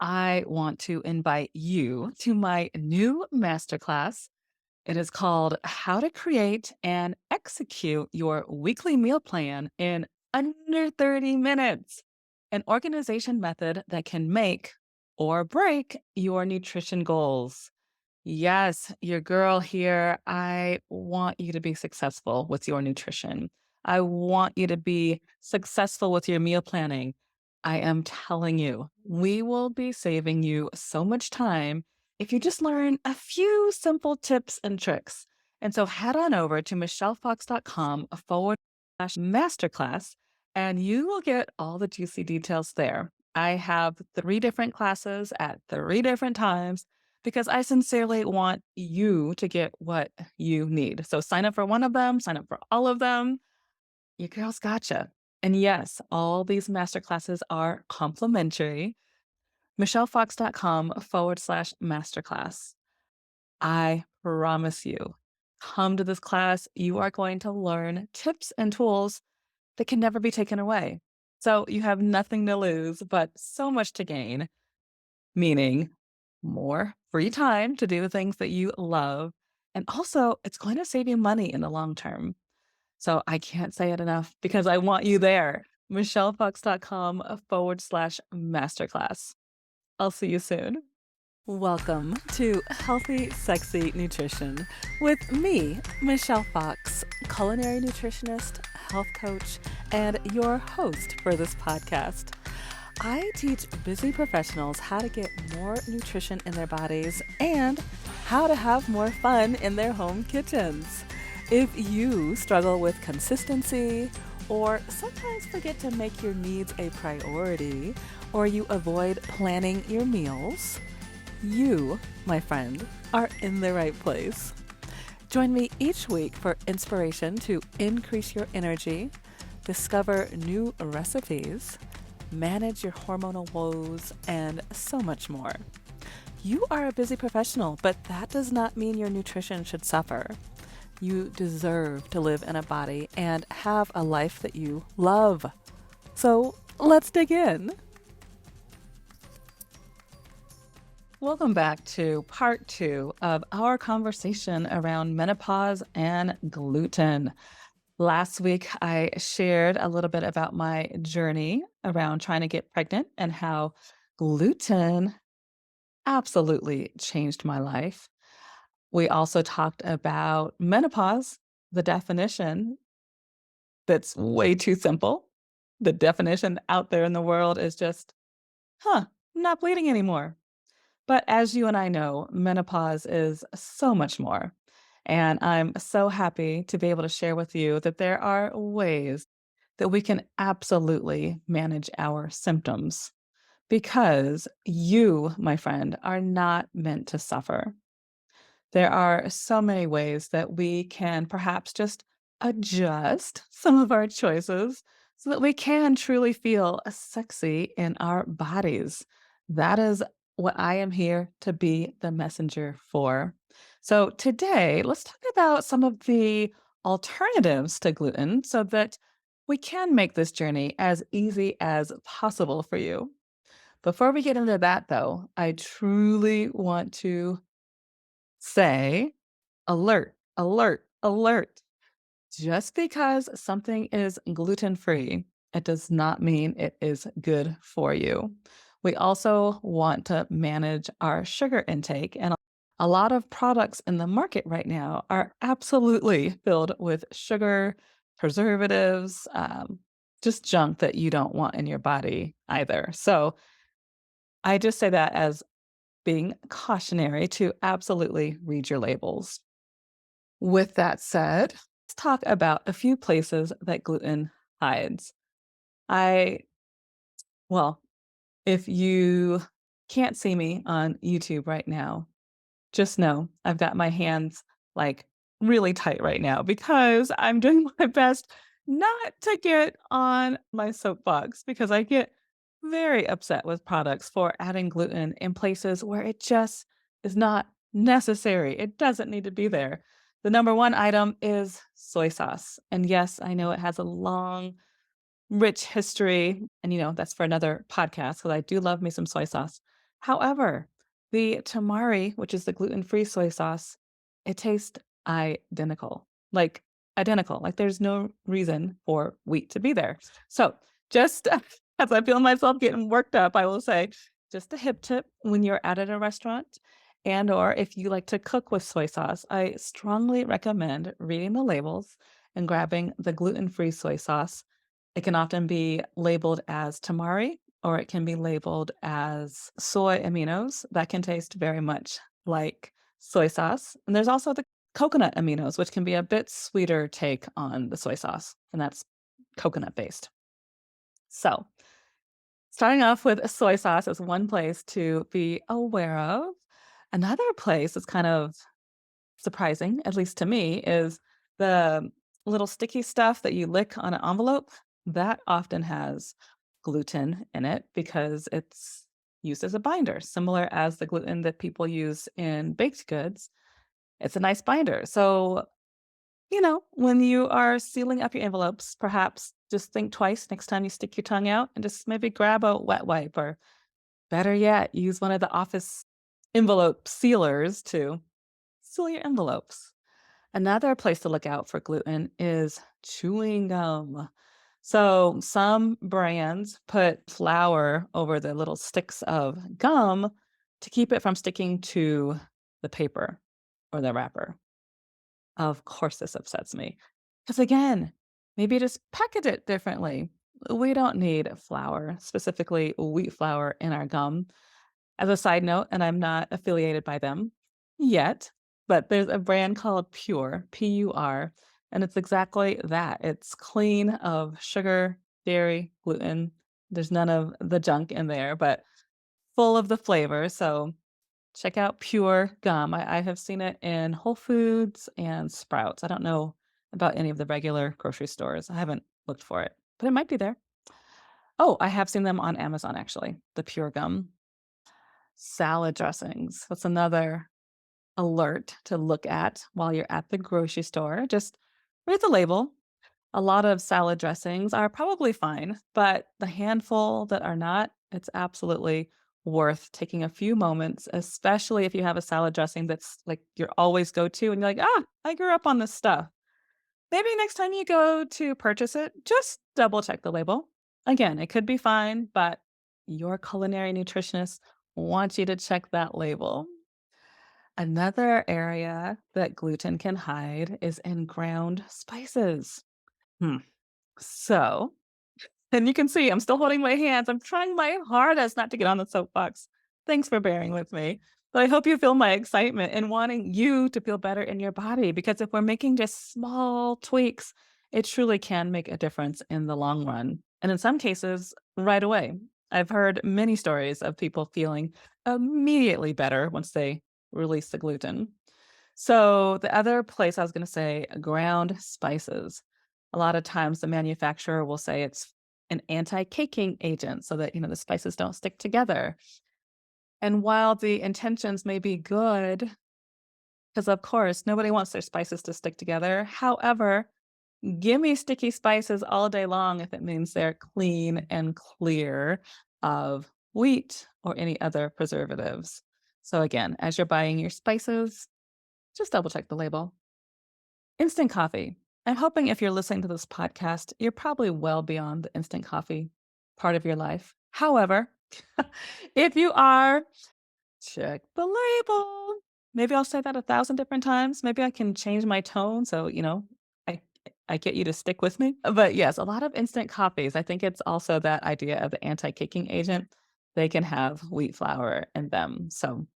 I want to invite you to my new masterclass. It is called How to Create and Execute Your Weekly Meal Plan in Under 30 Minutes, an organization method that can make or break your nutrition goals. Yes, your girl here. I want you to be successful with your nutrition. I want you to be successful with your meal planning. I am telling you, we will be saving you so much time if you just learn a few simple tips and tricks. And so head on over to michellefox.com/masterclass and you will get all the juicy details there. I have three different classes at three different times because I sincerely want you to get what you need. So sign up for one of them, sign up for all of them. Your girl's gotcha. And yes, all these masterclasses are complimentary. michellefox.com/masterclass. I promise you, come to this class. You are going to learn tips and tools that can never be taken away. So you have nothing to lose, but so much to gain, meaning more free time to do the things that you love. And also, it's going to save you money in the long term. So I can't say it enough because I want you there. michellefox.com/masterclass. I'll see you soon. Welcome to Healthy, Sexy Nutrition with me, Michelle Fox, culinary nutritionist, health coach, and your host for this podcast. I teach busy professionals how to get more nutrition in their bodies and how to have more fun in their home kitchens. If you struggle with consistency or sometimes forget to make your needs a priority or you avoid planning your meals, you, my friend, are in the right place. Join me each week for inspiration to increase your energy, discover new recipes, manage your hormonal woes, and so much more. You are a busy professional, but that does not mean your nutrition should suffer. You deserve to live in a body and have a life that you love. So let's dig in. Welcome back to part 2 of our conversation around menopause and gluten. Last week, I shared a little bit about my journey around trying to get pregnant and how gluten absolutely changed my life. We also talked about menopause, the definition that's way too simple. The definition out there in the world is just, huh, not bleeding anymore. But as you and I know, menopause is so much more. And I'm so happy to be able to share with you that there are ways that we can absolutely manage our symptoms because you, my friend, are not meant to suffer. There are so many ways that we can perhaps just adjust some of our choices so that we can truly feel sexy in our bodies. That is what I am here to be the messenger for. So, today, let's talk about some of the alternatives to gluten so that we can make this journey as easy as possible for you. Before we get into that, though, I truly want to say alert, alert, alert. Just because something is gluten free, it does not mean it is good for you. We also want to manage our sugar intake, and a lot of products in the market right now are absolutely filled with sugar, preservatives, just junk that you don't want in your body either. So I just say that as being cautionary to absolutely read your labels. With that said, let's talk about a few places that gluten hides. I, well, if you can't see me on YouTube right now, just know I've got my hands like really tight right now because I'm doing my best not to get on my soapbox because I get very upset with products for adding gluten in places where it just is not necessary. It doesn't need to be there. The number one item is soy sauce. And yes, I know it has a long, rich history. And, that's for another podcast because I do love me some soy sauce. However, the tamari, which is the gluten-free soy sauce, it tastes identical. Like identical. Like there's no reason for wheat to be there. So, just as I feel myself getting worked up, I will say just a hip tip when you're at a restaurant and or if you like to cook with soy sauce, I strongly recommend reading the labels and grabbing the gluten-free soy sauce. It can often be labeled as tamari or it can be labeled as soy aminos that can taste very much like soy sauce. And there's also the coconut aminos, which can be a bit sweeter take on the soy sauce, and that's coconut based. So, starting off with soy sauce is one place to be aware of. Another place that's kind of surprising, at least to me, is the little sticky stuff that you lick on an envelope. That often has gluten in it because it's used as a binder, similar as the gluten that people use in baked goods. It's a nice binder. So, when you are sealing up your envelopes, perhaps just think twice next time you stick your tongue out and just maybe grab a wet wipe or better yet, use one of the office envelope sealers to seal your envelopes. Another place to look out for gluten is chewing gum. So, some brands put flour over the little sticks of gum to keep it from sticking to the paper or the wrapper. Of course, this upsets me. Because again, maybe just package it differently. We don't need flour, specifically wheat flour, in our gum. As a side note, and I'm not affiliated by them yet, but there's a brand called Pure, Pur, and it's exactly that. It's clean of sugar, dairy, gluten. There's none of the junk in there, but full of the flavor. So check out Pure Gum. I have seen it in Whole Foods and Sprouts. I don't know about any of the regular grocery stores. I haven't looked for it, but it might be there. Oh, I have seen them on Amazon actually, the Pure Gum. Salad dressings. That's another alert to look at while you're at the grocery store. Just read the label. A lot of salad dressings are probably fine, but the handful that are not, it's absolutely worth taking a few moments, especially if you have a salad dressing that's like your always go to and you're like, I grew up on this stuff. Maybe next time you go to purchase it, just double check the label. Again, it could be fine, but your culinary nutritionist wants you to check that label. Another area that gluten can hide is in ground spices. Hmm. So, and you can see I'm still holding my hands. I'm trying my hardest not to get on the soapbox. Thanks for bearing with me. But I hope you feel my excitement and wanting you to feel better in your body because if we're making just small tweaks, it truly can make a difference in the long run. And in some cases, right away. I've heard many stories of people feeling immediately better once they release the gluten. So, the other place I was going to say ground spices. A lot of times the manufacturer will say it's an anti-caking agent so that, the spices don't stick together. And while the intentions may be good, because of course nobody wants their spices to stick together. However, give me sticky spices all day long if it means they're clean and clear of wheat or any other preservatives. So again, as you're buying your spices, just double check the label. Instant coffee. I'm hoping if you're listening to this podcast, you're probably well beyond the instant coffee part of your life. However, if you are, check the label. Maybe I'll say that 1,000 different times. Maybe I can change my tone so, I I get you to stick with me. But yes, a lot of instant coffees. I think it's also that idea of the anti-kicking agent. They can have wheat flour in them. So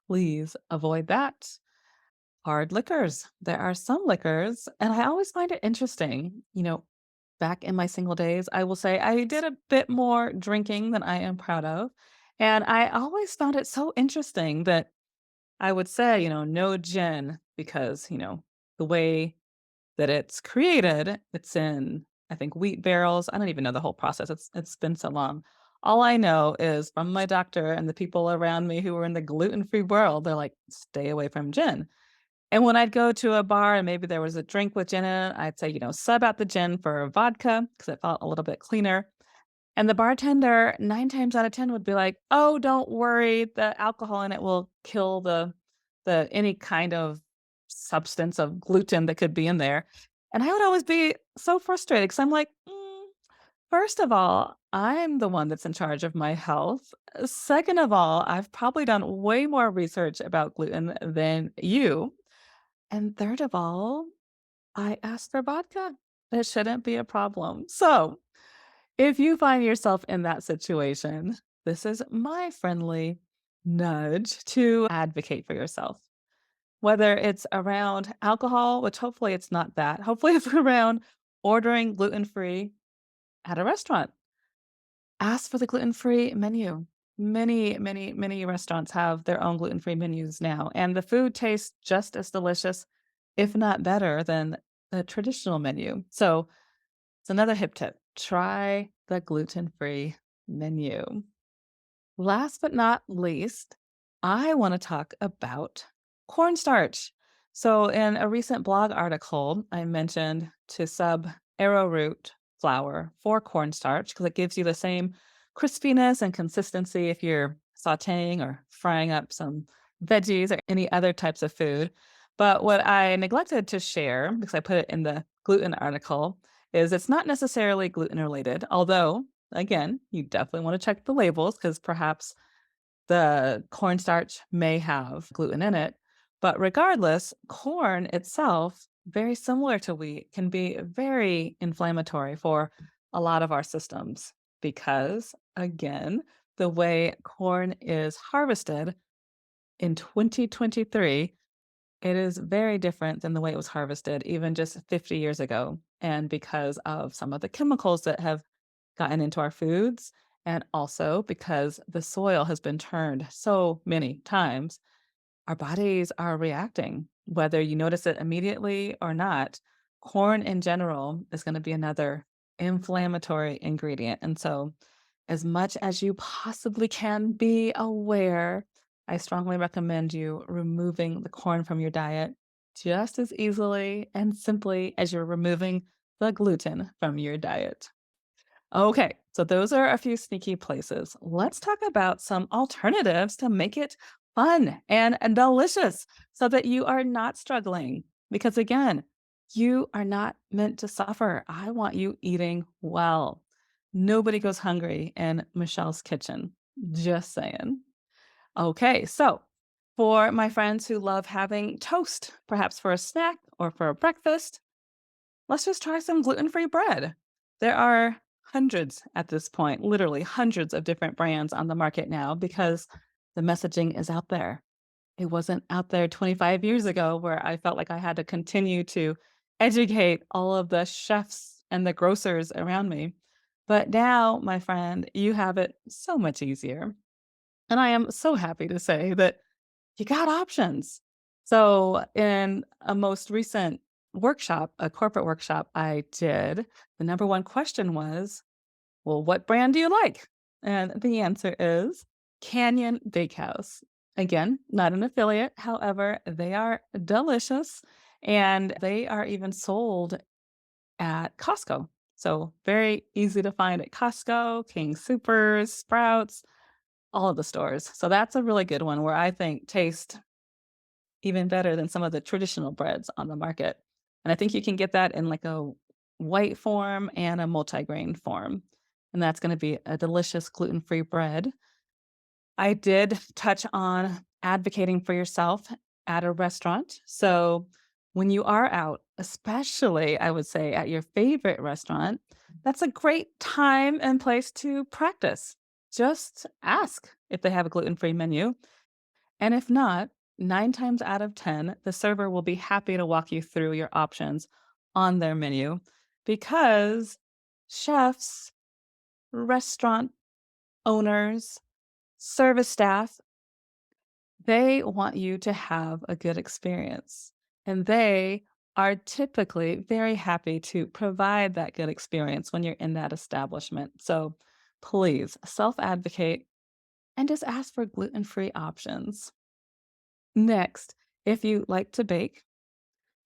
please avoid that. Hard liquors. There are some liquors, and I always find it interesting. Back in my single days, I will say I did a bit more drinking than I am proud of. And I always found it so interesting that I would say, no gin because, the way that it's created, it's in, I think, wheat barrels. I don't even know the whole process. It's been so long. All I know is from my doctor and the people around me who were in the gluten-free world, they're like, stay away from gin. And when I'd go to a bar and maybe there was a drink with gin in it, I'd say, sub out the gin for vodka because it felt a little bit cleaner. And the bartender 9 times out of 10 would be like, "Oh, don't worry, the alcohol in it will kill the any kind of substance of gluten that could be in there." And I would always be so frustrated because 'cause I'm like, first of all, I'm the one that's in charge of my health. Second of all, I've probably done way more research about gluten than you. And third of all, I asked for vodka. It shouldn't be a problem." So, if you find yourself in that situation, this is my friendly nudge to advocate for yourself. Whether it's around alcohol, which hopefully it's not that. Hopefully it's around ordering gluten-free at a restaurant. Ask for the gluten-free menu. Many restaurants have their own gluten-free menus now, and the food tastes just as delicious, if not better, than the traditional menu. So, it's another hip tip. Try the gluten-free menu. Last but not least, I want to talk about cornstarch. So, in a recent blog article, I mentioned to sub arrowroot flour for cornstarch because it gives you the same crispiness and consistency if you're sauteing or frying up some veggies or any other types of food. But what I neglected to share, because I put it in the gluten article, is it's not necessarily gluten related, although again, you definitely wanna check the labels because perhaps the cornstarch may have gluten in it. But regardless, corn itself, very similar to wheat, can be very inflammatory for a lot of our systems because, again, the way corn is harvested in 2023, it is very different than the way it was harvested even just 50 years ago. And because of some of the chemicals that have gotten into our foods, and also because the soil has been turned so many times, our bodies are reacting. Whether you notice it immediately or not, corn in general is going to be another inflammatory ingredient. And so, as much as you possibly can be aware, I strongly recommend you removing the corn from your diet just as easily and simply as you're removing the gluten from your diet. Okay, so those are a few sneaky places. Let's talk about some alternatives to make it fun and delicious so that you are not struggling. Because again, you are not meant to suffer. I want you eating well. Nobody goes hungry in Michelle's kitchen. Just saying. Okay, so for my friends who love having toast, perhaps for a snack or for a breakfast, let's just try some gluten-free bread. There are hundreds at this point, literally hundreds of different brands on the market now because the messaging is out there. It wasn't out there 25 years ago where I felt like I had to continue to educate all of the chefs and the grocers around me. But now, my friend, you have it so much easier. And I am so happy to say that you got options. So, in a most recent workshop, a corporate workshop I did, the number one question was, "Well, what brand do you like?" And the answer is Canyon Bakehouse. Again, not an affiliate. However, they are delicious and they are even sold at Costco. So, very easy to find at Costco, King Soopers, Sprouts, all of the stores. So, that's a really good one where I think taste even better than some of the traditional breads on the market. And I think you can get that in like a white form and a multigrain form. And that's going to be a delicious gluten-free bread. I did touch on advocating for yourself at a restaurant. So when you are out, especially I would say at your favorite restaurant, that's a great time and place to practice. Just ask if they have a gluten-free menu, and if not, 9 times out of 10, the server will be happy to walk you through your options on their menu because chefs, restaurant owners, service staff, they want you to have a good experience. And they are typically very happy to provide that good experience when you're in that establishment. So please self advocate and just ask for gluten free options. Next, if you like to bake,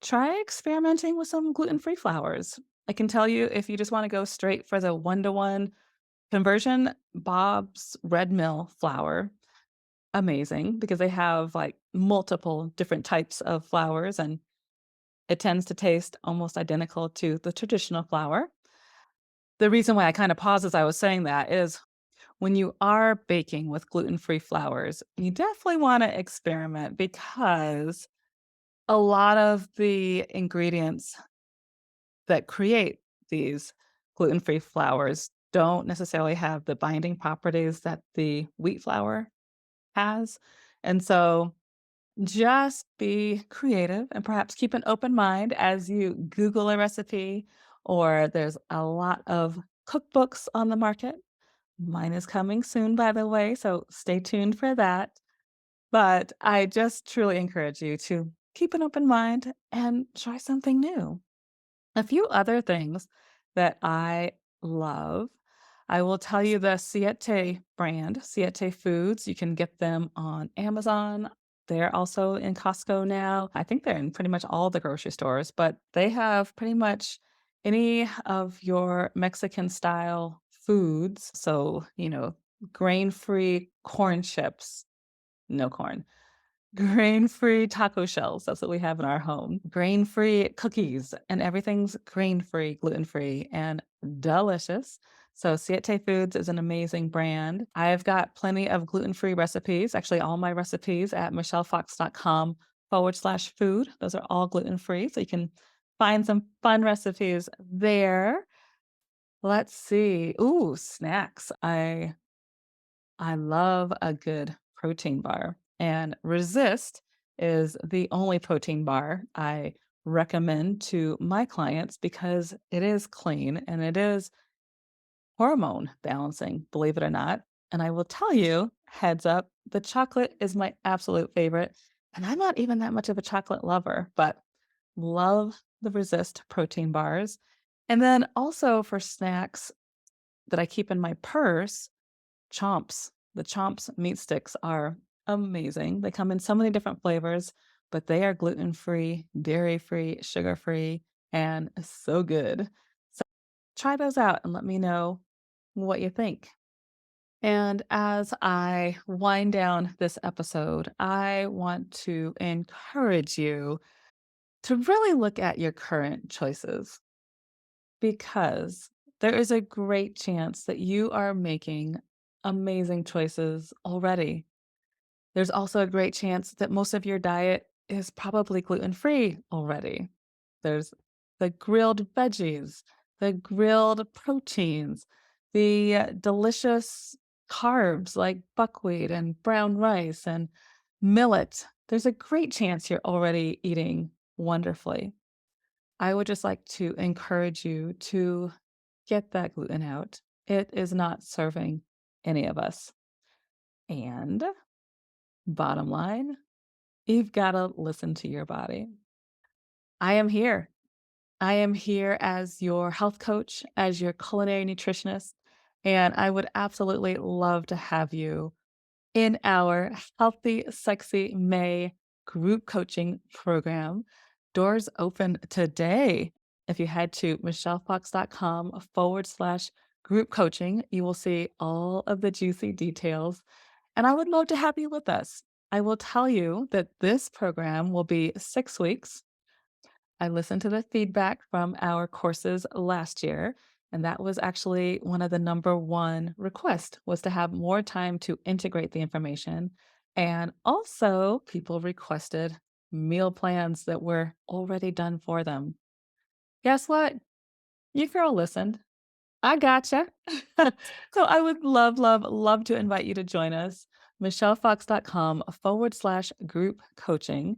try experimenting with some gluten-free flours. I can tell you if you just want to go straight for the one-to-one Conversion Bob's Red Mill flour, amazing because they have like multiple different types of flours and it tends to taste almost identical to the traditional flour. The reason why I kind of paused as I was saying that is when you are baking with gluten-free flours, you definitely want to experiment because a lot of the ingredients that create these gluten-free flours don't necessarily have the binding properties that the wheat flour has. And so just be creative and perhaps keep an open mind as you Google a recipe, or there's a lot of cookbooks on the market. Mine is coming soon, by the way, so stay tuned for that. But I just truly encourage you to keep an open mind and try something new. A few other things that I love. I will tell you the Siete brand, Siete Foods. You can get them on Amazon. They're also in Costco now. I think they're in pretty much all the grocery stores, but they have pretty much any of your Mexican style foods. So, grain free corn chips, no corn. Grain-free taco shells, that's what we have in our home. Grain-free cookies, and everything's grain-free, gluten-free, and delicious. So Siete Foods is an amazing brand. I've got plenty of gluten-free recipes, actually all my recipes at michellefox.com/food. Those are all gluten-free, so you can find some fun recipes there. Let's see. Ooh, snacks. I love a good protein bar, and Resist is the only protein bar I recommend to my clients because it is clean and it is hormone balancing, believe it or not. And I will tell you, heads up, the chocolate is my absolute favorite. And I'm not even that much of a chocolate lover, but love the Resist protein bars. And then also for snacks that I keep in my purse, Chomps. The Chomps meat sticks are amazing. They come in so many different flavors, but they are gluten-free, dairy-free, sugar-free, and so good. So try those out and let me know what you think. And as I wind down this episode, I want to encourage you to really look at your current choices because there is a great chance that you are making amazing choices already. There's also a great chance that most of your diet is probably gluten free already. There's the grilled veggies, the grilled proteins, the delicious carbs like buckwheat and brown rice and millet. There's a great chance you're already eating wonderfully. I would just like to encourage you to get that gluten out. It is not serving any of us. And bottom line, you've got to listen to your body. I am here. I am here as your health coach, as your culinary nutritionist, and I would absolutely love to have you in our Healthy Sexy May group coaching program. Doors open today. If you head to michellefox.com/group coaching, you will see all of the juicy details. And I would love to have you with us. I will tell you that this program will be 6 weeks. I listened to the feedback from our courses last year, and that was actually one of the number one requests was to have more time to integrate the information. And also people requested meal plans that were already done for them. Guess what? Your girl listened. I gotcha. So I would love, love, love to invite you to join us. michellefox.com/group coaching.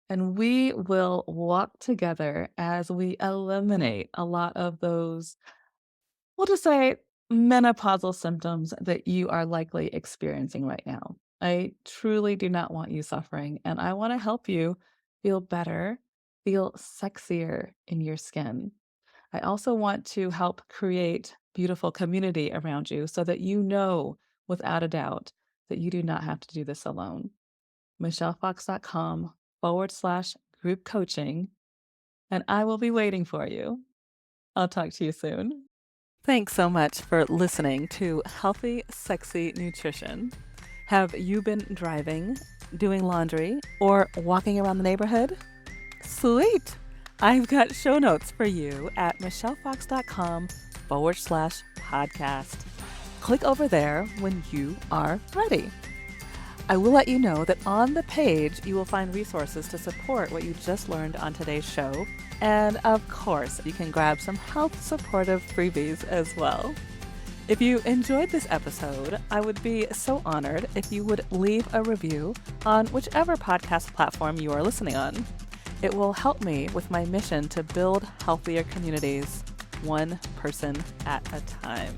And we will walk together as we eliminate a lot of those, we'll just say, menopausal symptoms that you are likely experiencing right now. I truly do not want you suffering, and I want to help you feel better, feel sexier in your skin. I also want to help create beautiful community around you so that you know without a doubt that you do not have to do this alone. michellefox.com/group coaching, and I will be waiting for you. I'll talk to you soon. Thanks so much for listening to Healthy, Sexy Nutrition. Have you been driving, doing laundry, or walking around the neighborhood? Sweet! I've got show notes for you at michellefox.com/podcast. Click over there when you are ready. I will let you know that on the page you will find resources to support what you just learned on today's show. And of course, you can grab some health supportive freebies as well. If you enjoyed this episode, I would be so honored if you would leave a review on whichever podcast platform you are listening on. It will help me with my mission to build healthier communities, one person at a time.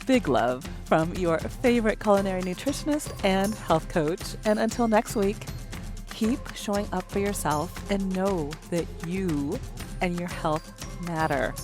Big love from your favorite culinary nutritionist and health coach. And until next week, keep showing up for yourself and know that you and your health matter.